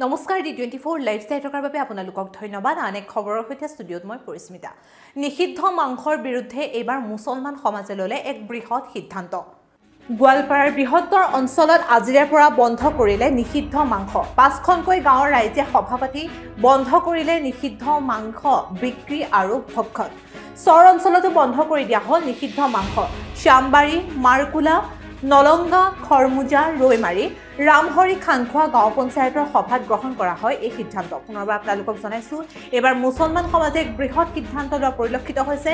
নমস্কাৰ D24 live চাই থকাৰ বাবে আপোনালোকক ধন্যবাদ। আন এক খবৰৰ সৈতে ষ্টুডিঅ'ত মই পৰিস্মিতা। নিষিদ্ধ মাংসৰ বিৰুদ্ধে এইবাৰ মুছলমান সমাজে ল'লে এক বৃহৎ সিদ্ধান্ত। গোৱালপাৰাৰ বৃহত্তৰ অঞ্চলত আজিৰে পৰা বন্ধ কৰিলে নিষিদ্ধ মাংস। ৫খনকৈ গাঁৱৰ ৰাইজে সভা পাতি বন্ধ কৰিলে নিষিদ্ধ মাংস বিক্ৰী আৰু ভক্ষণ। চৰ অঞ্চলতো বন্ধ কৰি দিয়া হ'ল নিষিদ্ধ মাংস। শ্যামবাৰী, মাৰকুলা, নলংগা, খৰমুজা, ৰৈমাৰী, ৰামহৰি, খানখোৱা গাঁও পঞ্চায়তৰ সভাত গ্ৰহণ কৰা হয় এই সিদ্ধান্ত। পুনৰবাৰ আপোনালোকক জনাইছোঁ, এইবাৰ মুছলমান সমাজে এক বৃহৎ সিদ্ধান্ত লোৱা পৰিলক্ষিত হৈছে।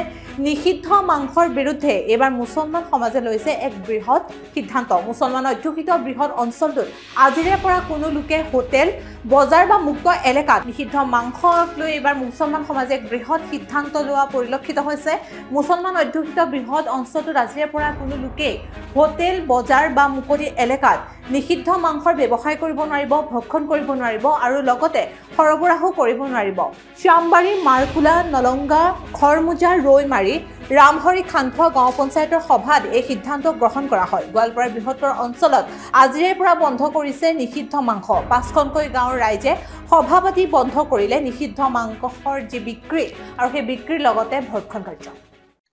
নিষিদ্ধ মাংসৰ বিৰুদ্ধে এইবাৰ মুছলমান সমাজে লৈছে এক বৃহৎ সিদ্ধান্ত। মুছলমান অধ্যুষিত বৃহৎ অঞ্চলটোত আজিৰে পৰা কোনো লোকে হোটেল, বজাৰ বা মুক্ত এলেকাত নিষিদ্ধ মাংসক লৈ এইবাৰ মুছলমান সমাজে এক বৃহৎ সিদ্ধান্ত লোৱা পৰিলক্ষিত হৈছে। মুছলমান অধ্যুষিত বৃহৎ অঞ্চলটোত আজিৰে পৰা কোনো লোকে হোটেল, বজাৰ বা মুকলি এলেকাত নিষিদ্ধ মাংসৰ ব্যৱসায় কৰিব নোৱাৰিব, ভক্ষণ কৰিব নোৱাৰিব আৰু লগতে সৰবৰাহো কৰিব নোৱাৰিব। শ্যামবাৰী, মাৰকুলা, নলংগা, খৰমুজা, ৰৈমাৰী, ৰামহৰি, খানখোৱা গাঁও পঞ্চায়তৰ সভাত এই সিদ্ধান্ত গ্ৰহণ কৰা হয়। গোৱালপাৰাৰ বৃহত্তৰ অঞ্চলত আজিৰে পৰা বন্ধ কৰিছে নিষিদ্ধ মাংস। ৫খনকৈ গাঁৱৰ ৰাইজে সভা পাতি বন্ধ কৰিলে নিষিদ্ধ মাংসৰ যি বিক্ৰী আৰু সেই বিক্ৰীৰ লগতে ভক্ষণ কাৰ্য।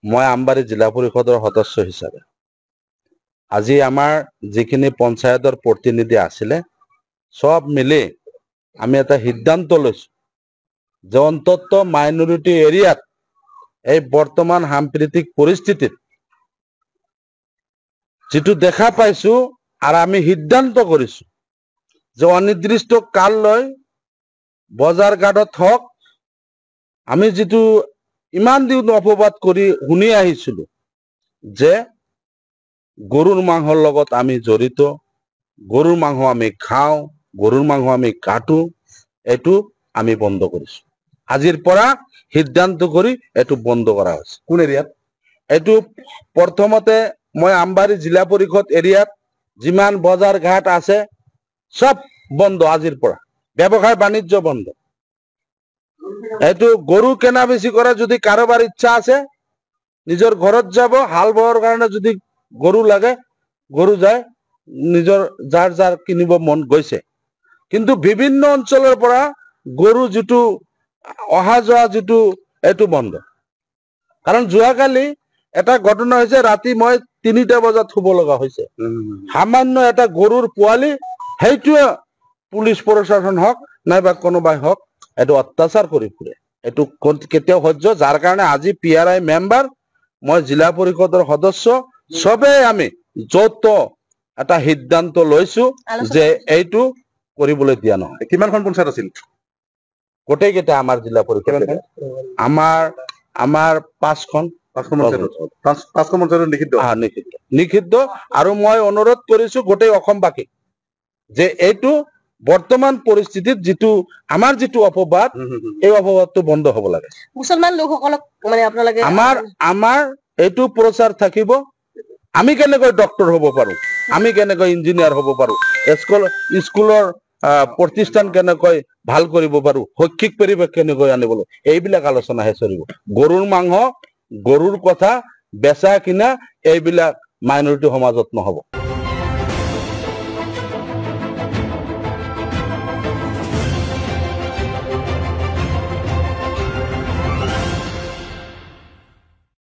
মই আমবাৰী জিলা পৰিষদৰ সদস্য হিচাপে আজি আমাৰ যিখিনি পঞ্চায়তৰ প্ৰতিনিধি আছিলে সব মিলি আমি এটা সিদ্ধান্ত লৈছো যে অন্তত মাইনৰিটি এৰিয়াত এই বৰ্তমান সাম্প্ৰতিক পৰিস্থিতিত যেটো দেখা পাইছো আৰু আমি সিদ্ধান্ত কৰিছো যে অনিৰ্দিষ্ট কাললৈ বজাৰ ঘাটত হওক, আমি যেটো ইমান দিন অপবাদ কৰি শুনি আহিছিলো যে গৰুৰ মাংসৰ লগত আমি জড়িত, গৰুৰ মাংস আমি খাওঁ, গৰুৰ মাংস আমি কাটো, এইটো আমি বন্ধ কৰিছো। আজিৰ পৰা সিদ্ধান্ত কৰি এইটো বন্ধ কৰা হৈছে। কোন এৰিয়াত? এইটো প্ৰথমতে মই আমবাৰী জিলা পৰিষদ এৰিয়াত যিমান বজাৰ ঘাট আছে সব বন্ধ। আজিৰ পৰা ব্যৱসায় বাণিজ্য বন্ধ। এইটো গৰু কেনা বেছি কৰা যদি কাৰোবাৰ ইচ্ছা আছে নিজৰ ঘৰত যাব, হাল বোৱাৰ কাৰণে যদি গৰু লাগে গৰু যায়, নিজৰ যাৰ যাৰ কিনিব মন গৈছে। কিন্তু বিভিন্ন অঞ্চলৰ পৰা গৰু যেটো অহা যোৱা যেটো এইটো বন্ধ। কাৰণ যোৱাকালি এটা ঘটনা হৈছে, ৰাতি মই ৩টা বজাত শুব লগা হৈছে। সামান্য এটা গৰুৰ পোৱালি সেইটোৱে পুলিচ প্ৰশাসন হওক নাইবা কোনোবাই হওক এইটো অত্যাচাৰ কৰি ফুৰে। এইটো কেতিয়াও সহ্য, যাৰ কাৰণে আজি PRI মেম্বাৰ, মই জিলা পৰিষদৰ সদস্য, সবে আমি যত এটা সিদ্ধান্ত লৈছো যে এইটো কৰিবলৈ দিয়া নহয়। কিমানখন পঞ্চায়ত আছিল? গোটেইকেইটা আমাৰ জিলা পৰিষদ আমাৰ ৫খন নিষিদ্ধ। আৰু মই অনুৰোধ কৰিছো গোটেই অসমবাসীক যে এইটো বৰ্তমান পৰিস্থিতিত যেটো আমাৰ যেটো অপবাদ, এই অপবাদটো বন্ধ হ'ব লাগে। মুছলমান লোকসকলক মানে আপোনালোকে আমাৰ এইটো প্ৰচাৰ থাকিব। আমি কেনেকৈ ডক্টৰ হ'ব পাৰো, আমি কেনেকৈ ইঞ্জিনিয়াৰ হ'ব পাৰো, স্কুলৰ প্ৰতিষ্ঠান কেনেকৈ ভাল কৰিব পাৰো, শৈক্ষিক পৰিৱেশ কেনেকৈ আনিবলৈ, এইবিলাক আলোচনাহে চলিব। গৰুৰ মাংস, গৰুৰ কথা বেচা কিনা এইবিলাক মাইনৰিটি সমাজত নহ'ব।